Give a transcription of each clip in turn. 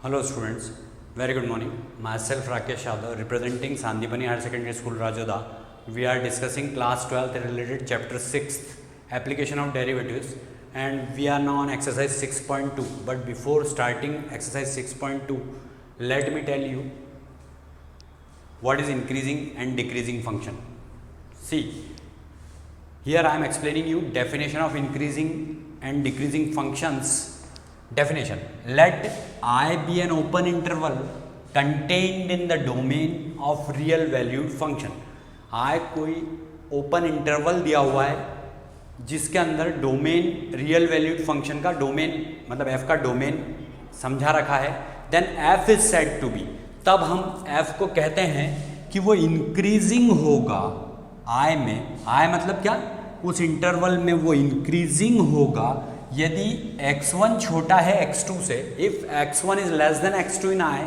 Hello students, very good morning. Myself Rakesh Yadav representing Sandipani Higher Secondary School Rajoda. We are discussing class 12th related chapter 6 application of derivatives and we are now on exercise 6.2. But before starting exercise 6.2, let me tell you what is increasing and decreasing function. See, here I am explaining you definition of increasing and decreasing functions. Definition: let I be an open interval contained in the domain of real valued function. I कोई open interval दिया हुआ है जिसके अंदर domain real valued function का domain मतलब f का domain समझा रखा है. Then f is said to be, तब हम f को कहते हैं कि वो इंक्रीजिंग होगा I में. I मतलब क्या, उस इंटरवल में वो इंक्रीजिंग होगा यदि x1 छोटा है x2 से. If x1 is less than x2 in I,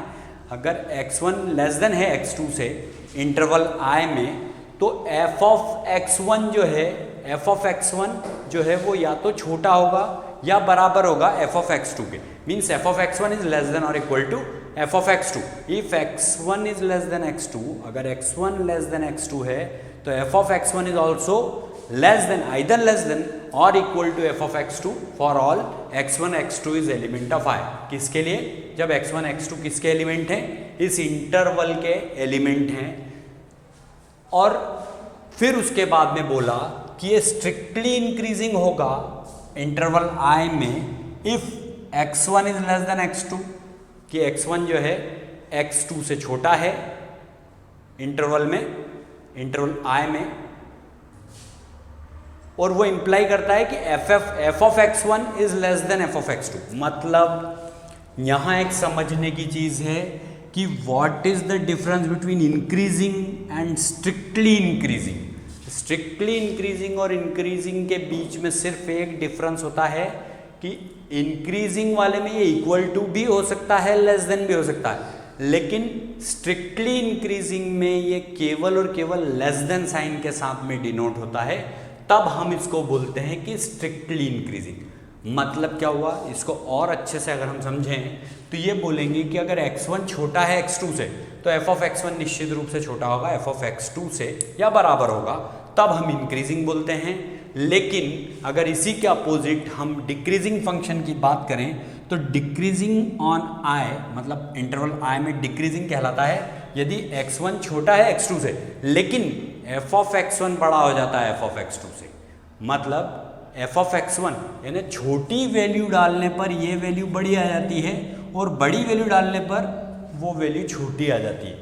अगर x1 लेस देन है x2 से इंटरवल I में, तो f ऑफ x1 जो है वो या तो छोटा होगा या बराबर होगा f ऑफ x2 के. Means f of x1 is less than और equal to f of x2. If x1 is less than x2, अगर x1 लेस देन x2 है तो f of x1 is also less than, either less than or equal to f of x2 for all x1 x2 is element of I. किसके लिए? जब x1 x2 किसके element हैं? इस interval के element हैं. और फिर उसके बाद में बोला कि ये स्ट्रिक्टली इंक्रीजिंग होगा इंटरवल I में if x1 is less than x2, कि x1 जो है x2 से छोटा है इंटरवल में, इंटरवल I में, और वो इंप्लाई करता है कि f of x1 is less then f of x2. मतलब यहां एक समझने की चीज है कि what is the difference between increasing and strictly increasing. Strictly increasing और इंक्रीजिंग के बीच में सिर्फ एक डिफरेंस होता है कि इंक्रीजिंग वाले में ये इक्वल टू भी हो सकता है, लेस देन भी हो सकता है, लेकिन स्ट्रिक्टली इंक्रीजिंग में ये केवल और केवल लेस देन साइन के साथ में डिनोट होता है. तब हम इसको बोलते हैं कि स्ट्रिक्टली इंक्रीजिंग. मतलब क्या हुआ, इसको और अच्छे से अगर हम समझें तो ये बोलेंगे कि अगर x1 छोटा है x2 से तो f ऑफ x1 निश्चित रूप से छोटा होगा f ऑफ x2 से या बराबर होगा, तब हम इंक्रीजिंग बोलते हैं. लेकिन अगर इसी के अपोजिट हम डिक्रीजिंग फंक्शन की बात करें तो डिक्रीजिंग ऑन I मतलब इंटरवल I में डिक्रीजिंग कहलाता है यदि x1 छोटा है x2 से लेकिन f ऑफ x1 बड़ा हो जाता है f ऑफ x2 से. मतलब f ऑफ x1 यानी छोटी वैल्यू डालने पर ये वैल्यू बड़ी आ जाती है और बड़ी वैल्यू डालने पर वो वैल्यू छोटी आ जाती है.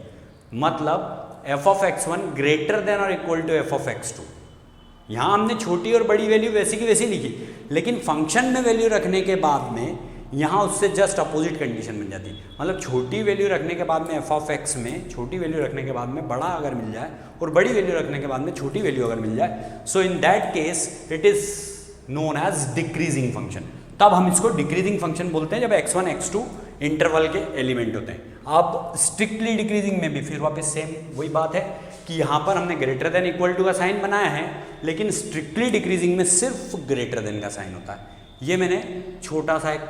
मतलब f of x1 greater than और equal to f of x2. यहाँ हमने छोटी और बड़ी वैल्यू वैसी की वैसी लिखी, लेकिन फंक्शन में वैल्यू रखने के बाद में यहाँ उससे जस्ट अपोजिट कंडीशन बन जाती है. मतलब छोटी वैल्यू रखने के बाद में f ऑफ x में छोटी वैल्यू रखने के बाद में बड़ा अगर मिल जाए और बड़ी वैल्यू रखने के बाद में छोटी वैल्यू अगर मिल जाए, so in that case it is known as decreasing function. तब हम इसको डिक्रीजिंग फंक्शन बोलते हैं जब x1 x2 इंटरवल के एलिमेंट होते हैं. अब स्ट्रिक्टली डिक्रीजिंग में भी फिर वापस सेम वही बात है कि यहाँ पर हमने ग्रेटर देन इक्वल टू का साइन बनाया है, लेकिन स्ट्रिक्टली डिक्रीजिंग में सिर्फ ग्रेटर देन का साइन होता है. ये मैंने छोटा सा एक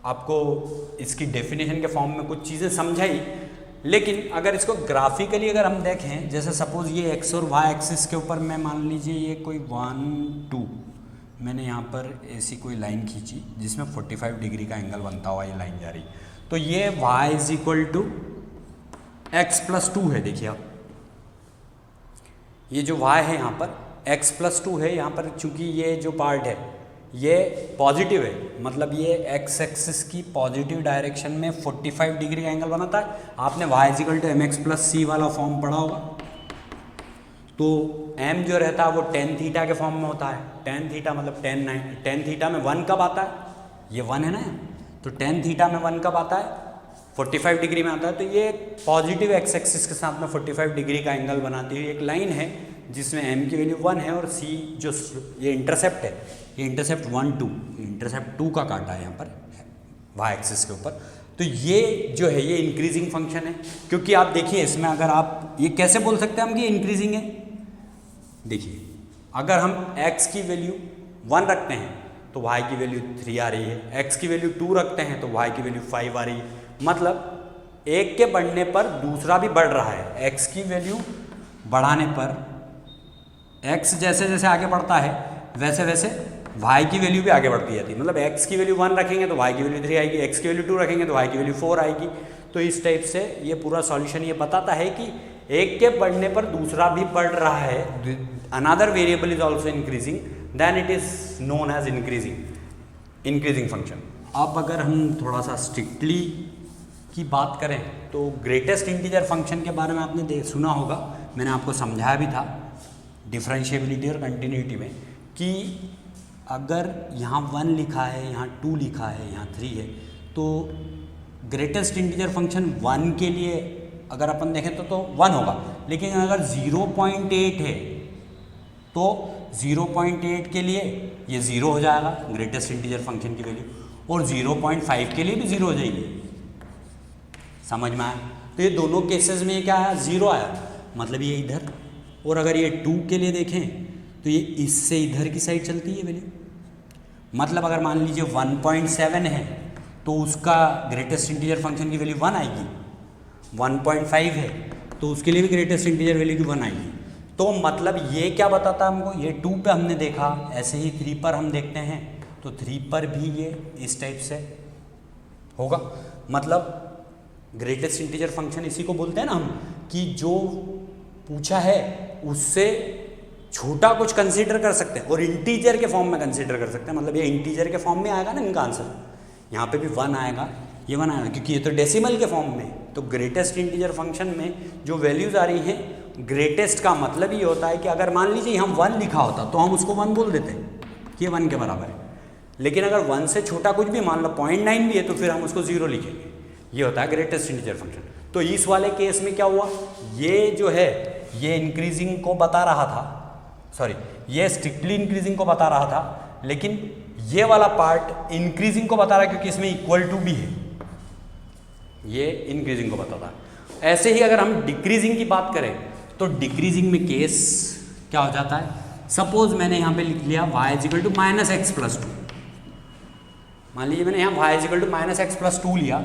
आपको इसकी डेफिनेशन के फॉर्म में कुछ चीज़ें समझाई. लेकिन अगर इसको ग्राफिकली अगर हम देखें, जैसे सपोज ये x और y एक्सिस के ऊपर मैं मान लीजिए ये कोई 1 2 मैंने यहाँ पर ऐसी कोई लाइन खींची जिसमें 45 डिग्री का एंगल बनता हुआ ये लाइन जा रही, तो ये y is equal to X plus 2 है. देखिए आप ये जो y है यहाँ पर x प्लस 2 है. यहाँ पर चूंकि ये जो पार्ट है ये पॉजिटिव है, मतलब ये x एक्सिस की पॉजिटिव डायरेक्शन में 45 डिग्री का एंगल बनाता है. आपने y equal to m x plus c वाला फॉर्म पढ़ा होगा, तो m जो रहता है वो टेन थीटा के फॉर्म में होता है. टेन थीटा मतलब टेन थीटा में 1 कब आता है, ये 1 है ना, तो टेन थीटा में 1 कब आता है, 45 डिग्री में आता है. तो ये पॉजिटिव x एक्सिस के साथ में 45 डिग्री का एंगल बनाती हुई एक लाइन है जिसमें m की वैल्यू 1 है और c जो ये इंटरसेप्ट है, ये इंटरसेप्ट 1 2 इंटरसेप्ट 2 का काटा है यहाँ पर y एक्सिस के ऊपर. तो ये जो है ये इंक्रीजिंग फंक्शन है, क्योंकि आप देखिए इसमें अगर आप ये कैसे बोल सकते हैं हम कि इंक्रीजिंग है. देखिए अगर हम x की वैल्यू 1 रखते हैं तो y की वैल्यू 3 आ रही है, x की वैल्यू 2 रखते हैं तो y की वैल्यू 5 आ रही है। मतलब एक के बढ़ने पर दूसरा भी बढ़ रहा है, x की वैल्यू बढ़ाने पर x जैसे जैसे आगे बढ़ता है वैसे वैसे y की वैल्यू भी आगे बढ़ती जाती है। मतलब x की वैल्यू 1 रखेंगे तो y की वैल्यू 3 आएगी, x की वैल्यू 2 रखेंगे तो y की वैल्यू 4 आएगी। तो इस टाइप से ये पूरा सॉल्यूशन ये बताता है कि एक के बढ़ने पर दूसरा भी बढ़ रहा है, another variable is also increasing, then it is known as increasing function. अब अगर हम थोड़ा सा स्ट्रिक्टली की बात करें तो ग्रेटेस्ट इंटीजर फंक्शन के बारे में आपने सुना होगा, मैंने आपको समझाया भी था डिफरेंशिएबिलिटी और कंटिन्यूटी में, कि अगर यहाँ 1 लिखा है, यहाँ 2 लिखा है, यहाँ 3 है, तो ग्रेटेस्ट इंटीजर फंक्शन 1 के लिए अगर अपन देखें तो 1 होगा, लेकिन अगर 0.8 है तो 0.8 के लिए ये 0 हो जाएगा ग्रेटेस्ट इंटीजर फंक्शन की वैल्यू, और 0.5 के लिए भी 0 हो जाएगी। समझ में आया? तो ये दोनों केसेस में क्या आया, 0 आया, मतलब ये इधर। और अगर ये 2 के लिए देखें तो ये इससे इधर की साइड चलती है वैल्यू। मतलब अगर मान लीजिए 1.7 है तो उसका ग्रेटेस्ट इंटीजर फंक्शन की वैल्यू 1 आएगी, 1.5 है तो उसके लिए भी ग्रेटेस्ट इंटीजर वैल्यू की 1 आएगी। तो मतलब ये क्या बताता है हमको, ये 2 पे हमने देखा, ऐसे ही 3 पर हम देखते हैं तो 3 पर भी ये इस टाइप से होगा। मतलब ग्रेटेस्ट इंटीजर फंक्शन इसी को बोलते हैं ना हम, कि जो पूछा है उससे छोटा कुछ कंसीडर कर सकते हैं और इंटीजर के फॉर्म में कंसीडर कर सकते हैं। मतलब ये इंटीजर के फॉर्म में आएगा ना इनका आंसर, यहाँ पे भी 1 आएगा, ये 1 आएगा, क्योंकि ये तो डेसिमल के फॉर्म में। तो ग्रेटेस्ट इंटीजर फंक्शन में जो वैल्यूज आ रही हैं, ग्रेटेस्ट का मतलब ये होता है कि अगर मान लीजिए हम 1 लिखा होता तो हम उसको 1 बोल देते कि ये 1 के बराबर है, लेकिन अगर 1 से छोटा कुछ भी, मान लो 0.9 भी है, तो फिर हम उसको 0 लिखेंगे। ये होता है ग्रेटेस्ट इंटीजर फंक्शन। तो इस वाले केस में क्या हुआ, ये जो है ये इंक्रीजिंग को बता रहा था, सॉरी ये स्ट्रिक्टली इंक्रीजिंग को बता रहा था, लेकिन ये वाला पार्ट इंक्रीजिंग को बता रहा है क्योंकि इसमें इक्वल टू भी है, ये इंक्रीजिंग को बताता है। ऐसे ही अगर हम डिक्रीजिंग की बात करें तो डिक्रीजिंग में केस क्या हो जाता है, सपोज मैंने यहाँ पे लिख लिया y इजिकल टू -x+2। मान लीजिए मैंने यहाँ y इजिकल टू -x+2 लिया,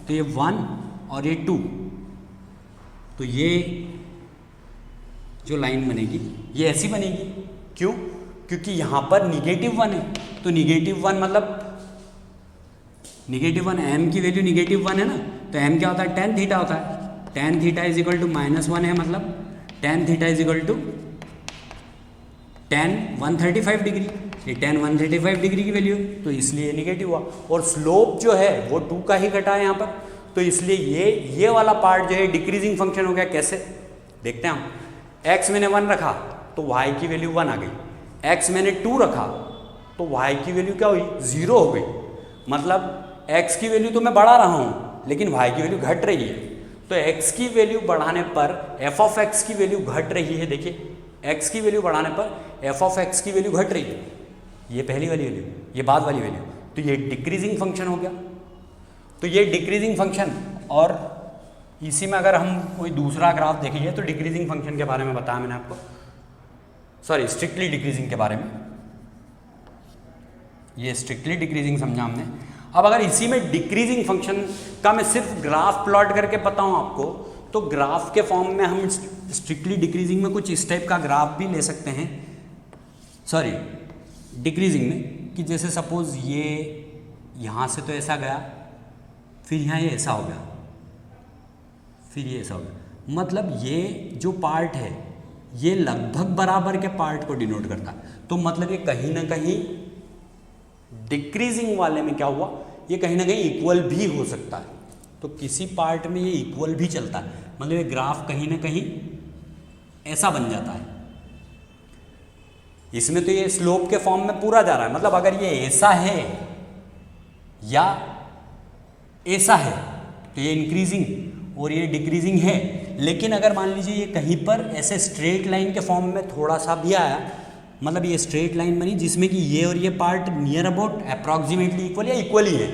तो ये 1 और ये 2, तो ये जो लाइन बनेगी ये ऐसी बनेगी। क्यों? क्योंकि यहाँ पर -1 है, तो -1 मतलब -1 m की वैल्यू -1 है ना, तो m क्या होता है, tan थीटा होता है। tan theta is equal to -1 है, मतलब tan theta is equal to tan 135 degree, ये tan 135 डिग्री की वैल्यू है, तो इसलिए नेगेटिव हुआ। और स्लोप जो है वो 2 का ही घटा है यहाँ पर, तो इसलिए ये वाला पार्ट जो है डिक्रीजिंग फंक्शन हो गया। कैसे देखते हैं हम, x मैंने 1 रखा तो y की वैल्यू 1 आ गई, x मैंने 2 रखा तो y की वैल्यू क्या हुई, 0 हो गई। मतलब x की वैल्यू तो मैं बढ़ा रहा हूँ लेकिन y की वैल्यू घट रही है, तो x की वैल्यू बढ़ाने पर f ऑफ x की वैल्यू घट रही है। देखिए x की वैल्यू बढ़ाने पर f ऑफ x की वैल्यू घट रही है, ये पहली वाली वैल्यू, ये बाद वाली वैल्यू, तो ये डिक्रीजिंग फंक्शन हो गया। तो ये डिक्रीजिंग फंक्शन, और इसी में अगर हम कोई दूसरा ग्राफ देखेंगे तो डिक्रीजिंग फंक्शन के बारे में बताया मैंने आपको, सॉरी स्ट्रिक्टली डिक्रीजिंग के बारे में, ये स्ट्रिक्टली डिक्रीजिंग समझा हमने। अब अगर इसी में डिक्रीजिंग फंक्शन का मैं सिर्फ ग्राफ प्लॉट करके बताऊं आपको, तो ग्राफ के फॉर्म में हम स्ट्रिक्टली डिक्रीजिंग में कुछ इस टाइप का ग्राफ भी ले सकते हैं, सॉरी डिक्रीजिंग में, कि जैसे सपोज ये यहाँ से तो ऐसा गया, फिर यहाँ ये ऐसा हो गया, फिर ये ऐसा हो गया। मतलब ये जो पार्ट है ये लगभग बराबर के पार्ट को डिनोट करता है। तो मतलब ये कहीं ना कहीं डिक्रीजिंग वाले में क्या हुआ, ये कहीं ना कहीं इक्वल भी हो सकता है। तो किसी पार्ट में ये इक्वल भी चलता है, मतलब ये ग्राफ कहीं ना कहीं ऐसा बन जाता है। इसमें तो ये स्लोप के फॉर्म में पूरा जा रहा है, मतलब अगर ये ऐसा है या ऐसा है तो ये इंक्रीजिंग और ये डिक्रीजिंग है। लेकिन अगर मान लीजिए ये कहीं पर ऐसे स्ट्रेट लाइन के फॉर्म में थोड़ा सा भी आया, मतलब ये स्ट्रेट लाइन बनी जिसमें कि ये और ये part near about approximately equal या इक्वल ही है,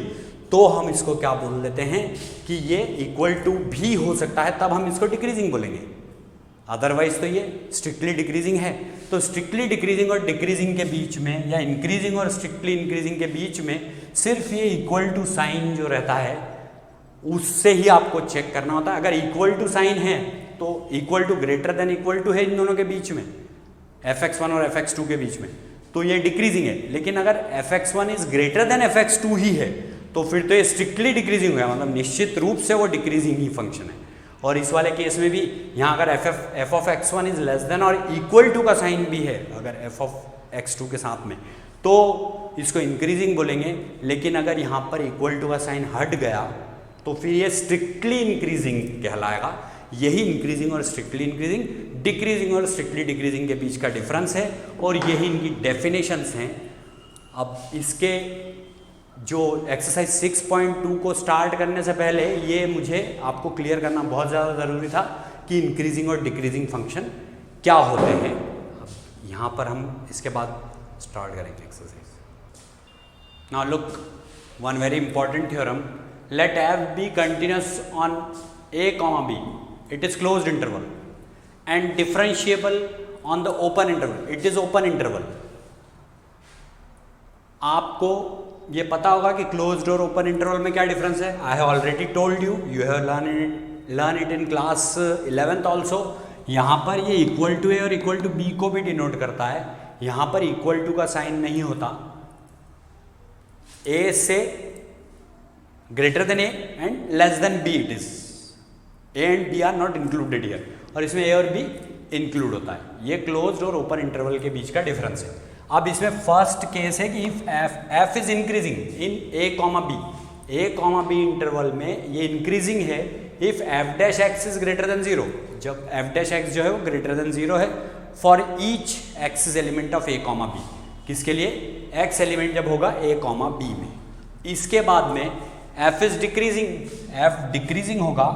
तो हम इसको क्या बोल देते हैं कि ये इक्वल टू भी हो सकता है, तब हम इसको डिक्रीजिंग बोलेंगे। अदरवाइज तो ये स्ट्रिक्टली डिक्रीजिंग है। तो स्ट्रिक्टली डिक्रीजिंग और डिक्रीजिंग के बीच में या इंक्रीजिंग और स्ट्रिक्टली इंक्रीजिंग के बीच में सिर्फ ये इक्वल टू साइन जो रहता है उससे ही आपको चेक करना होता है। अगर इक्वल टू साइन है तो equal to greater than equal to है इन दोनों के बीच में, fx1 और fx2 के बीच में, तो ये डिक्रीजिंग है। लेकिन अगर fx1 is greater then fx2 ही है तो फिर तो ये स्ट्रिक्टली डिक्रीजिंग हुआ, मतलब निश्चित रूप से वो डिक्रीजिंग ही फंक्शन है। और इस वाले केस में भी यहाँ अगर f of x1 is less than और इक्वल टू का साइन भी है अगर f ऑफ x2 के साथ में, तो इसको इंक्रीजिंग बोलेंगे। लेकिन अगर यहाँ पर इक्वल टू का साइन हट गया तो फिर ये स्ट्रिक्टली इंक्रीजिंग कहलाएगा। यही इंक्रीजिंग और स्ट्रिक्टली इंक्रीजिंग, डिक्रीजिंग और स्ट्रिक्टली डिक्रीजिंग के बीच का डिफरेंस है और यही इनकी डेफिनेशंस हैं। अब इसके जो एक्सरसाइज 6.2 को स्टार्ट करने से पहले ये मुझे आपको क्लियर करना बहुत ज़्यादा ज़रूरी था कि इंक्रीजिंग और डिक्रीजिंग फंक्शन क्या होते हैं। अब यहाँ पर हम इसके बाद स्टार्ट करेंगे exercise. Now look, one very important theorem, let f be continuous on a comma b, it is closed interval, and differentiable on the open interval, it is open interval। आपको ये पता होगा कि क्लोज्ड और open interval में क्या difference है। I have already told you, you have learn it in class 11th also. यहाँ पर ये इक्वल टू ए और इक्वल टू बी को भी डिनोट करता है। यहाँ पर इक्वल टू का साइन नहीं होता, ए से greater than A and less than B it is, A and B are not included here, और इसमें ए और बी इंक्लूड होता है। ये क्लोज्ड और ओपन इंटरवल के बीच का डिफरेंस है। अब इसमें फर्स्ट केस है कि if F is increasing in A comma B interval में ये इंक्रीजिंग है if F dash X is greater than 0, जब एफ डैश एक्स जो है वो ग्रेटर देन 0 है for each X is element of A comma B. किसके लिए? एक्स एलिमेंट जब होगा ए कॉमा बी में। इसके बाद में f is decreasing, f decreasing होगा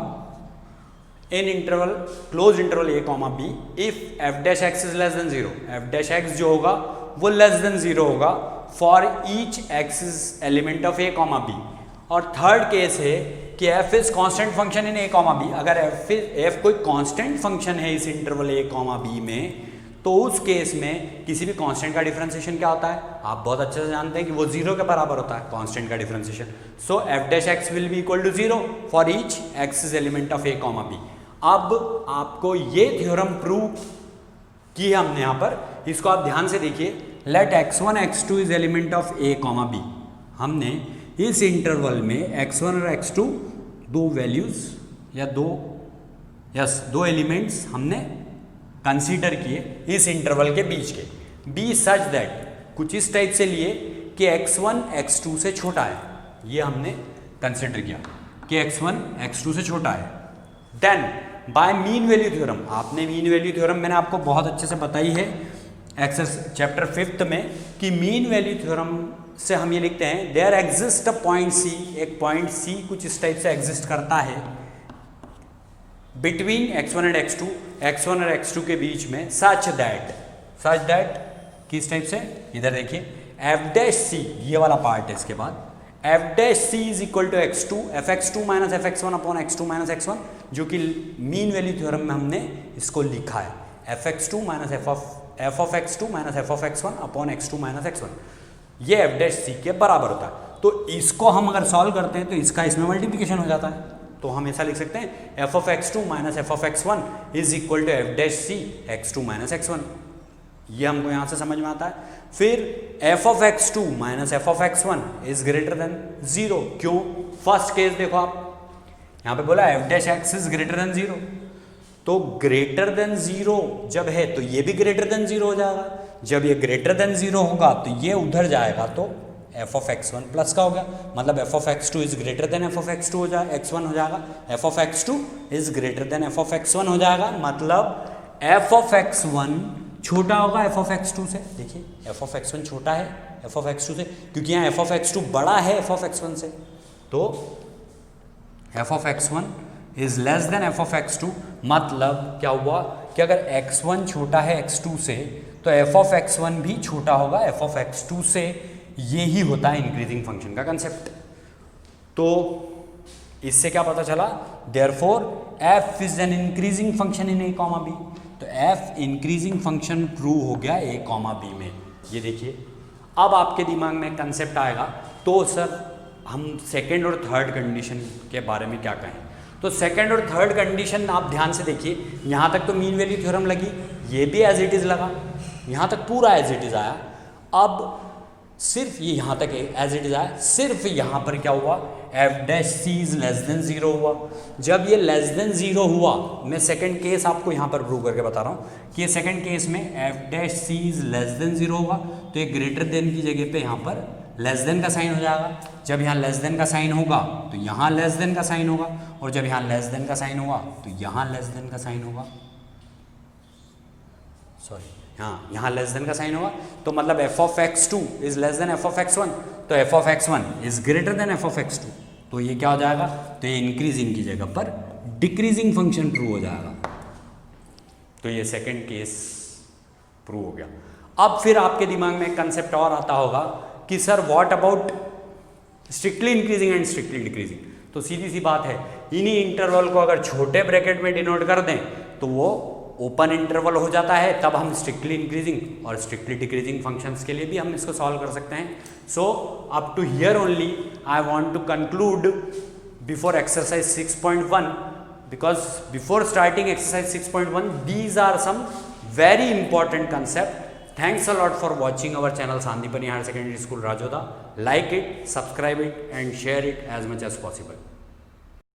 in interval close interval a comma b if f dash x is less than 0, f dash x जो होगा वो लेस देन 0 होगा for each x is element of a comma b। और third case है कि f is constant function in a comma b। अगर f कोई constant function है इस इंटरवल a कॉमा b में तो उस केस में किसी भी कांस्टेंट का डिफरेंशिएशन क्या होता है, आप बहुत अच्छे से जानते हैं कि वो 0 के बराबर होता है कांस्टेंट का differentiation. So F dash X will be equal to 0 for each X is element of A comma B. अब आपको ये थ्योरम प्रूव की हमने यहाँ पर, इसको आप ध्यान से देखिए। Let x1 x2 is element of A comma B. हमने इस इंटरवल में x1 और x2 दो वैल्यूज या दो एलिमेंट्स हमने कंसीडर किए इस इंटरवल के बीच के। बी सच दैट, कुछ इस टाइप से लिए कि x1 x2 से छोटा है, ये हमने कंसीडर किया कि x1 x2 से छोटा है। Then by mean value theorem, आपने मीन वैल्यू थ्योरम मैंने आपको बहुत अच्छे से बताई है एक्सरसाइज चैप्टर 5th में कि मीन वैल्यू थ्योरम से हम ये लिखते हैं there exist a point C, एक पॉइंट सी कुछ इस टाइप से एग्जिस्ट करता है between x1 and x2, x1 और x2 के बीच में सच दैट किस टाइप से, इधर देखिए f डैश सी, ये वाला पार्ट है। इसके बाद f dash C is equal to x2 fx2 minus fx1 upon x2 minus x1, जो कि मीन वैल्यू थ्योरम में हमने इसको लिखा है fx2 minus f of x2 minus f of x1 upon x2 minus x1, ये f डैश सी के बराबर होता है। तो इसको हम अगर सॉल्व करते हैं तो इसका इसमें मल्टीप्लिकेशन हो जाता है। तो हम ऐसा लिख सकते हैं f of x2 minus f of x1 is equal to f dash C x2 minus x1, ये हमको यहाँ से समझ में आता है। फिर f of x2 minus f of x1 is greater than 0, क्यों? फर्स्ट केस देखो आप, यहाँ पे बोला f dash x is greater than 0, तो ग्रेटर देन 0 जब है तो ये भी ग्रेटर देन 0 हो जाएगा। जब ये ग्रेटर देन 0 होगा तो ये उधर जाएगा तो f ऑफ x1 प्लस का हो गया, मतलब f of x2 is greater then f of x2 हो जाएगा, x1 हो जाएगा, f of x2 is greater then f of x1 हो जाएगा, मतलब f ऑफ x1 छोटा होगा f ऑफ x2 से। देखिए f ऑफ x1 छोटा है f ऑफ x2 से, क्योंकि यहाँ f ऑफ x2 बड़ा है f ऑफ x1 से, तो f of x1 is less then f of x2। मतलब क्या हुआ कि अगर x1 छोटा है x2 से तो f ऑफ x1 भी छोटा होगा f ऑफ x2 से। ये ही होता है इंक्रीजिंग फंक्शन का कंसेप्ट। तो इससे क्या पता चला, therefore f is an increasing function in a comma b। तो f इंक्रीजिंग फंक्शन प्रूव हो गया a कॉमा b में। ये देखिए, अब आपके दिमाग में कंसेप्ट आएगा, तो सर हम सेकेंड और थर्ड कंडीशन के बारे में क्या कहें। तो सेकेंड और थर्ड कंडीशन आप ध्यान से देखिए, यहाँ तक तो मीन वैल्यू थ्योरम लगी, ये भी एज इट इज़ लगा, यहाँ तक पूरा एज इट इज़ आया। अब सिर्फ ये यहाँ तक एज इट इज़ आया, सिर्फ यहाँ पर क्या हुआ, F dash C is less than zero हुआ। जब ये लेस देन ज़ीरो हुआ, मैं सेकंड केस आपको यहाँ पर प्रूव करके बता रहा हूँ कि सेकंड केस में F dash C is less than zero होगा, तो ये ग्रेटर देन की जगह पे यहाँ पर लेस देन का साइन हो जाएगा। जब यहाँ लेस देन का साइन होगा तो यहाँ लेस देन का साइन होगा, और जब यहाँ लेस देन का साइन होगा तो यहाँ लेस देन का साइन होगा, सॉरी हाँ यहाँ लेस देन का साइन होगा। तो मतलब f of x two is less than f of x one, तो f of x one is greater than f of x two. तो ये क्या हो जाएगा, तो ये इंक्रीजिंग की जगह पर डिक्रीजिंग फंक्शन प्रूव हो जाएगा। तो ये सेकंड केस प्रूव हो गया। अब फिर आपके दिमाग में एक कंसेप्ट और आता होगा कि sir what about strictly increasing and strictly decreasing. तो सीधी सी बात है, इन्हीं इंटरवल को अगर छोटे ब्रैकेट में डिनोट कर दें तो वो ओपन इंटरवल हो जाता है, तब हम स्ट्रिक्टली इंक्रीजिंग और स्ट्रिक्टली डिक्रीजिंग फंक्शंस के लिए भी हम इसको सॉल्व कर सकते हैं। So up to here only I want to conclude before exercise 6.1, because before starting exercise 6.1 these are some very important concept. Thanks a lot for watching our channel Sandipani Higher Secondary School Rajoda. Like it, subscribe it and share it as much as possible.